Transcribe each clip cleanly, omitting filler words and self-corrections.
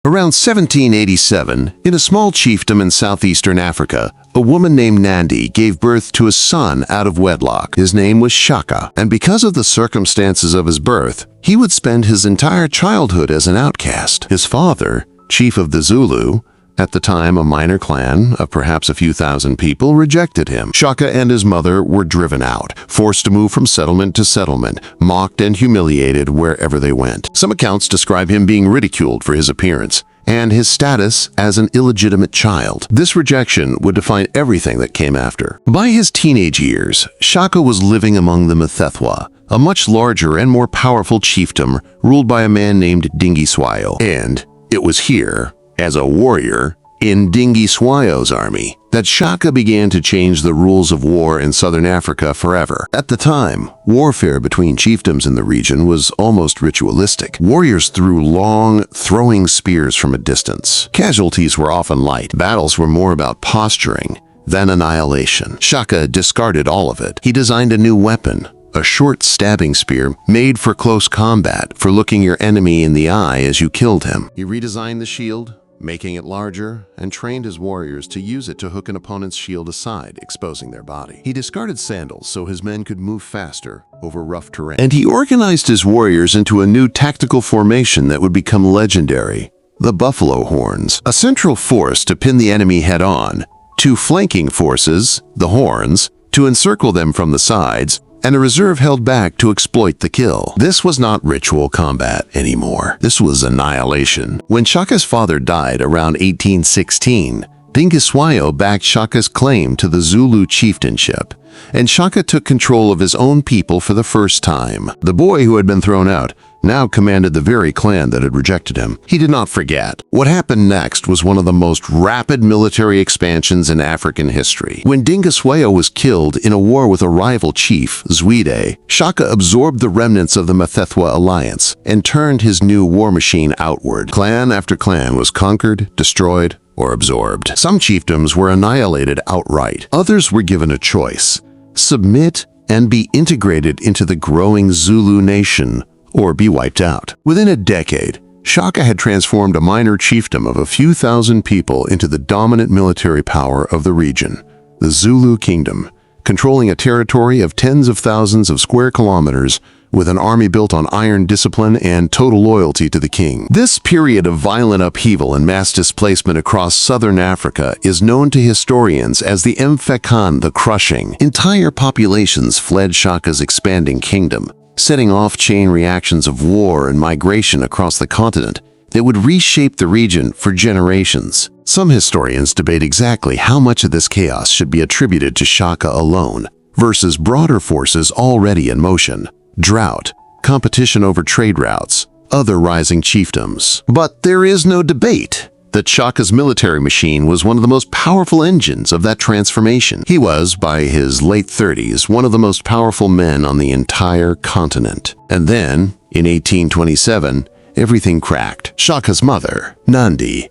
Around 1787, in a small chiefdom in southeastern Africa, a woman named Nandi gave birth to a son out of wedlock. His name was Shaka, and because of the circumstances of his birth, he would spend his entire childhood as an outcast. His father, chief of the Zulu, at the time a minor clan of perhaps a few thousand people, rejected him. Shaka and his mother were driven out, forced to move from settlement to settlement, mocked and humiliated wherever they went. Some accounts describe him being ridiculed for his appearance and his status as an illegitimate child. This rejection would define everything that came after. By his teenage years, Shaka was living among the Mthethwa, a much larger and more powerful chiefdom ruled by a man named Dingiswayo. And it was here, as a warrior in Dingiswayo's army, that Shaka began to change the rules of war in southern Africa forever. At the time, warfare between chiefdoms in the region was almost ritualistic. Warriors threw long, throwing spears from a distance. Casualties were often light. Battles were more about posturing than annihilation. Shaka discarded all of it. He designed a new weapon, a short stabbing spear made for close combat, for looking your enemy in the eye as you killed him. He redesigned the shield, making it larger, and trained his warriors to use it to hook an opponent's shield aside, exposing their body. He discarded sandals so his men could move faster over rough terrain. And he organized his warriors into a new tactical formation that would become legendary: the Buffalo Horns. A central force to pin the enemy head-on, two flanking forces, the Horns, to encircle them from the sides, and a reserve held back to exploit the kill. This was not ritual combat anymore. This was annihilation. When Shaka's father died around 1816, Dingiswayo backed Shaka's claim to the Zulu chieftainship, and Shaka took control of his own people for the first time. The boy who had been thrown out now commanded the very clan that had rejected him. He did not forget. What happened next was one of the most rapid military expansions in African history. When Dingiswayo was killed in a war with a rival chief, Zwide, Shaka absorbed the remnants of the Mthethwa alliance and turned his new war machine outward. Clan after clan was conquered, destroyed, or absorbed. Some chiefdoms were annihilated outright. Others were given a choice: submit and be integrated into the growing Zulu nation, or be wiped out. Within a decade, Shaka had transformed a minor chiefdom of a few thousand people into the dominant military power of the region, the Zulu Kingdom, controlling a territory of tens of thousands of square kilometers with an army built on iron discipline and total loyalty to the king. This period of violent upheaval and mass displacement across southern Africa is known to historians as the Mfecane, the Crushing. Entire populations fled Shaka's expanding kingdom, setting off chain reactions of war and migration across the continent that would reshape the region for generations. Some historians debate exactly how much of this chaos should be attributed to Shaka alone versus broader forces already in motion: drought, competition over trade routes, other rising chiefdoms. But there is no debate that Shaka's military machine was one of the most powerful engines of that transformation. He was, by his late 30s, one of the most powerful men on the entire continent. And then, in 1827, everything cracked. Shaka's mother, Nandi,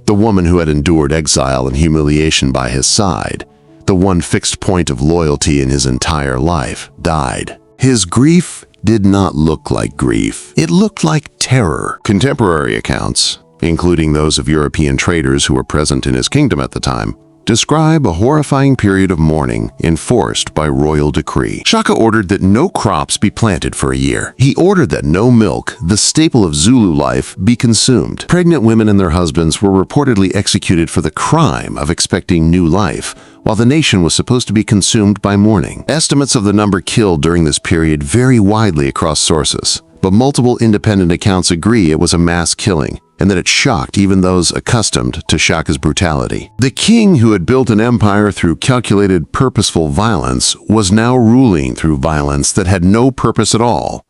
the woman who had endured exile and humiliation by his side, the one fixed point of loyalty in his entire life, died. His grief did not look like grief. It looked like terror. Contemporary accounts, including those of European traders who were present in his kingdom at the time, describe a horrifying period of mourning enforced by royal decree. Shaka ordered that no crops be planted for a year. He ordered that no milk, the staple of Zulu life, be consumed. Pregnant women and their husbands were reportedly executed for the crime of expecting new life, while the nation was supposed to be consumed by mourning. Estimates of the number killed during this period vary widely across sources, but multiple independent accounts agree it was a mass killing, and that it shocked even those accustomed to Shaka's brutality. The king, who had built an empire through calculated, purposeful violence, was now ruling through violence that had no purpose at all.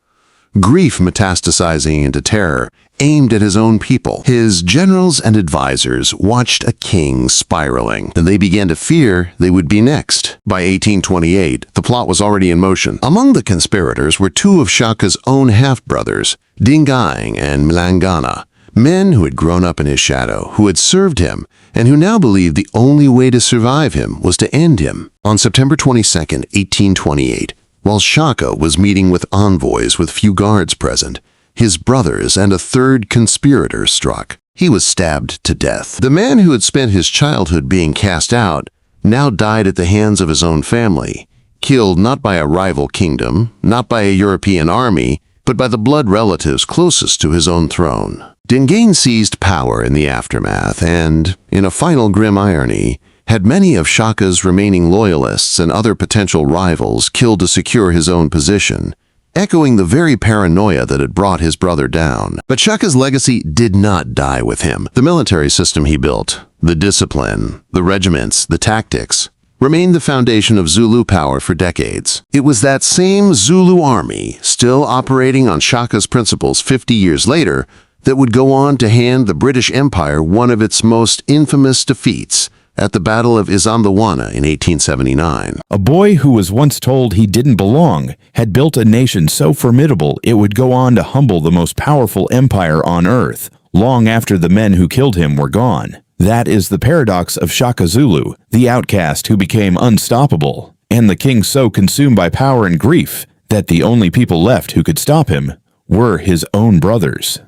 Grief metastasizing into terror, aimed at his own people. His generals and advisors watched a king spiraling, and they began to fear they would be next. By 1828, the plot was already in motion. Among the conspirators were two of Shaka's own half-brothers, Dingai and Mlangana, men who had grown up in his shadow, who had served him, and who now believed the only way to survive him was to end him. On September 22, 1828, while Shaka was meeting with envoys with few guards present, his brothers and a third conspirator struck. He was stabbed to death. The man who had spent his childhood being cast out now died at the hands of his own family, killed not by a rival kingdom, not by a European army, but by the blood relatives closest to his own throne. Dingain seized power in the aftermath and, in a final grim irony, had many of Shaka's remaining loyalists and other potential rivals killed to secure his own position, echoing the very paranoia that had brought his brother down. But Shaka's legacy did not die with him. The military system he built, the discipline, the regiments, the tactics, remained the foundation of Zulu power for decades. It was that same Zulu army, still operating on Shaka's principles 50 years later, that would go on to hand the British Empire one of its most infamous defeats at the Battle of Isandlwana in 1879. A boy who was once told he didn't belong had built a nation so formidable it would go on to humble the most powerful empire on earth, long after the men who killed him were gone. That is the paradox of Shaka Zulu, the outcast who became unstoppable, and the king so consumed by power and grief that the only people left who could stop him were his own brothers.